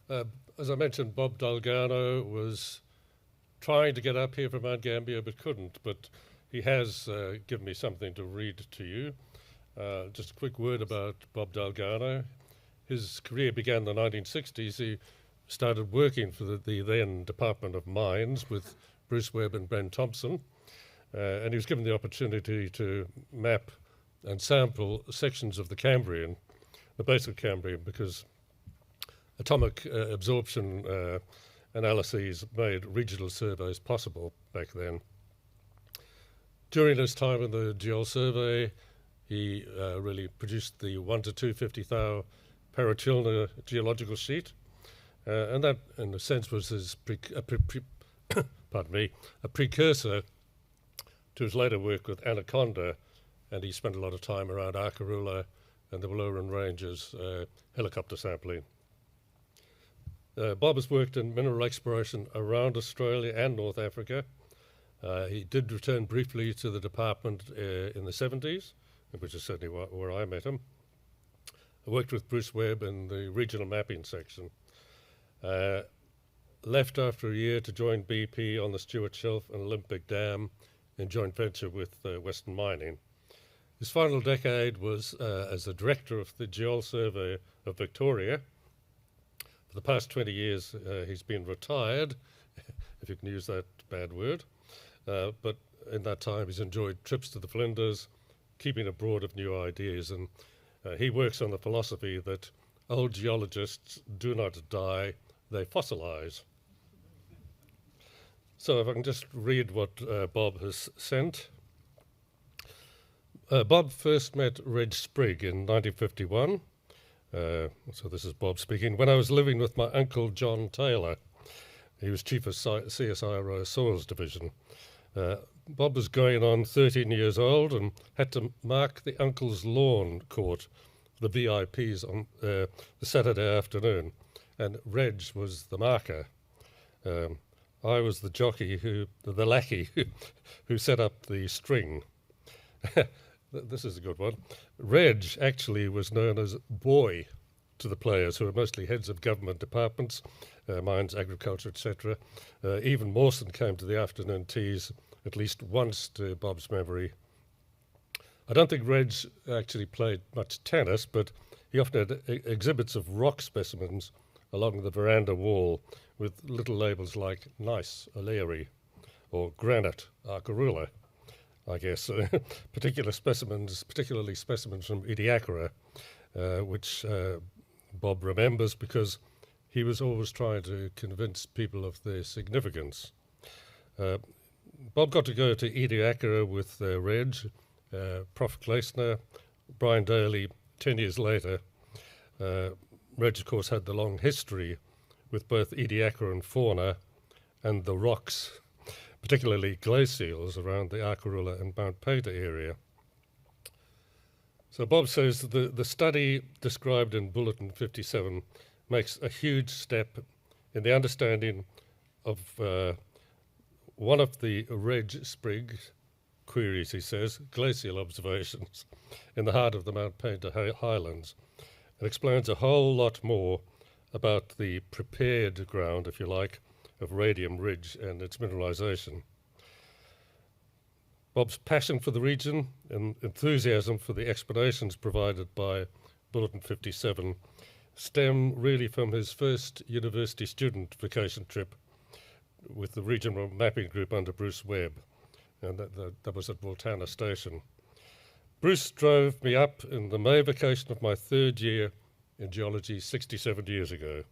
As I mentioned, Bob Dalgarno was trying to get up here from Mount Gambier but couldn't. But he has given me something to read to you. Just a quick word about Bob Dalgarno. His career began in the 1960s. He started working for the then Department of Mines with Bruce Webb and Ben Thompson. And he was given the opportunity to map and sample sections of the Cambrian, the basic Cambrian, because atomic absorption analyses made regional surveys possible back then. During his time in the Geol Survey, he really produced the 1 to 250 thou Parachilna geological sheet, and that, in a sense, was his a precursor to his later work with Anaconda, and he spent a lot of time around Arkarula and the Walloran Ranges helicopter sampling. Bob has worked in mineral exploration around Australia and North Africa. He did return briefly to the department in the 70s, which is certainly where I met him. I worked with Bruce Webb in the regional mapping section. Left after a year to join BP on the Stuart Shelf and Olympic Dam in joint venture with Western Mining. His final decade was as the director of the Geol Survey of Victoria. For the past 20 years, he's been retired, if you can use that bad word. But in that time, he's enjoyed trips to the Flinders, keeping abroad of new ideas. And he works on the philosophy that old geologists do not die, they fossilize. So if I can just read what Bob has sent. Bob first met Reg Sprigg in 1951. So this is Bob speaking. When I was living with my uncle John Taylor, he was chief of CSIRO Soils Division. Bob was going on 13 years old and had to mark the uncle's lawn court, the VIPs, on the Saturday afternoon, and Reg was the marker. I was the the lackey who set up the string. This is a good one. Reg actually was known as Boy to the players, who were mostly heads of government departments, mines, agriculture, etc. Even Mawson came to the afternoon teas at least once, to Bob's memory. I don't think Reg actually played much tennis, but he often had exhibits of rock specimens along the veranda wall with little labels like Nice, O'Leary, or Granite, Arkarula, I guess. Particularly specimens from Ediacara, which Bob remembers because he was always trying to convince people of their significance. Bob got to go to Ediacara with Reg, Prof. Gleisner, Brian Daly 10 years later. Reg, of course, had the long history with both Ediacara and fauna and the rocks, particularly glacials around the Arkarula and Mount Peter area. So Bob says the study described in Bulletin 57 makes a huge step in the understanding of one of the Reg Sprigg queries, he says, glacial observations in the heart of the Mount Painter Highlands, and explains a whole lot more about the prepared ground, if you like, of Radium Ridge and its mineralisation. Bob's passion for the region and enthusiasm for the explanations provided by Bulletin 57 stem really from his first university student vacation trip with the regional mapping group under Bruce Webb, and that was at Voltana Station. Bruce drove me up in the May vacation of my third year in geology 67 years ago.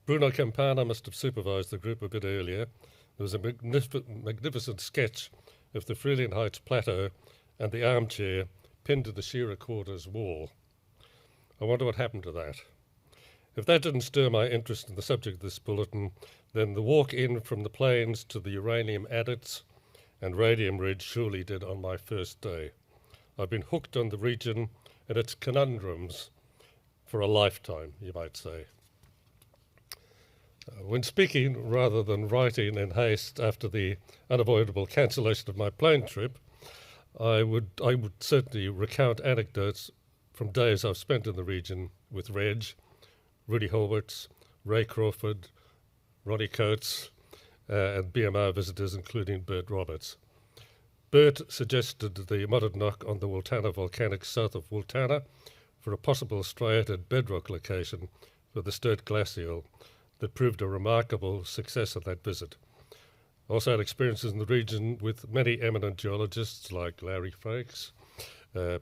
Bruno Campana must have supervised the group a bit earlier. There was a magnificent sketch of the Freeling Heights Plateau and the armchair pinned to the Shearer Quarters wall. I wonder what happened to that. If that didn't stir my interest in the subject of this bulletin, then the walk in from the plains to the uranium adits and Radium Ridge surely did on my first day. I've been hooked on the region and its conundrums for a lifetime, you might say. When speaking rather than writing in haste after the unavoidable cancellation of my plane trip, I would certainly recount anecdotes from days I've spent in the region with Reg, Rudy Horwitz, Ray Crawford, Ronnie Coates, and BMR visitors, including Bert Roberts. Bert suggested the modern knock on the Wultana volcanics south of Wultana for a possible striated bedrock location for the Sturt Glacial that proved a remarkable success of that visit. Also had experiences in the region with many eminent geologists like Larry Frakes,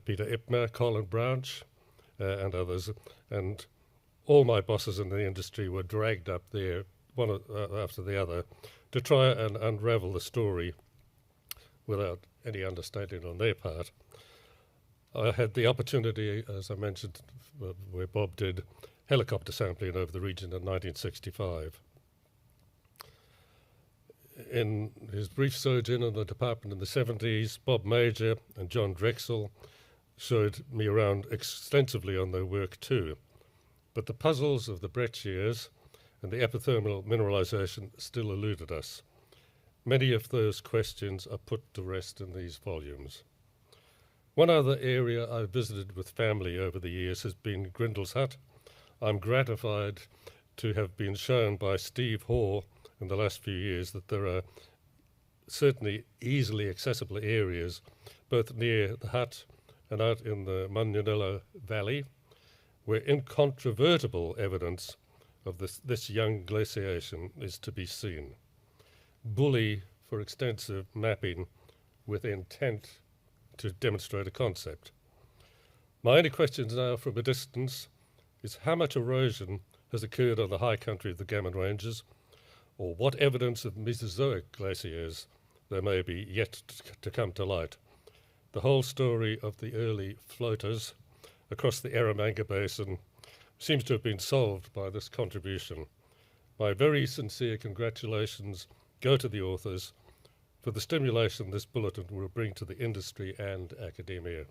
Peter Ipmer, Colin Branch, and others. And all my bosses in the industry were dragged up there, one after the other, to try and unravel the story without any understanding on their part. I had the opportunity, as I mentioned, where Bob did helicopter sampling over the region in 1965. In his brief sojourn in the department in the 70s, Bob Major and John Drexel showed me around extensively on their work too. But the puzzles of the breccias and the epithermal mineralization still eluded us. Many of those questions are put to rest in these volumes. One other area I've visited with family over the years has been Grindle's Hut. I'm gratified to have been shown by Steve Hoare in the last few years that there are certainly easily accessible areas both near the hut and out in the Manyanilla Valley where incontrovertible evidence of this young glaciation is to be seen. Bully for extensive mapping with intent to demonstrate a concept. My only question now from a distance is how much erosion has occurred on the high country of the Gammon Ranges, or what evidence of Mesozoic glaciers there may be yet to come to light. The whole story of the early floaters across the Eromanga Basin seems to have been solved by this contribution. My very sincere congratulations go to the authors for the stimulation this bulletin will bring to the industry and academia.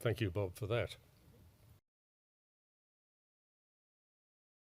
Thank you, Bob, for that.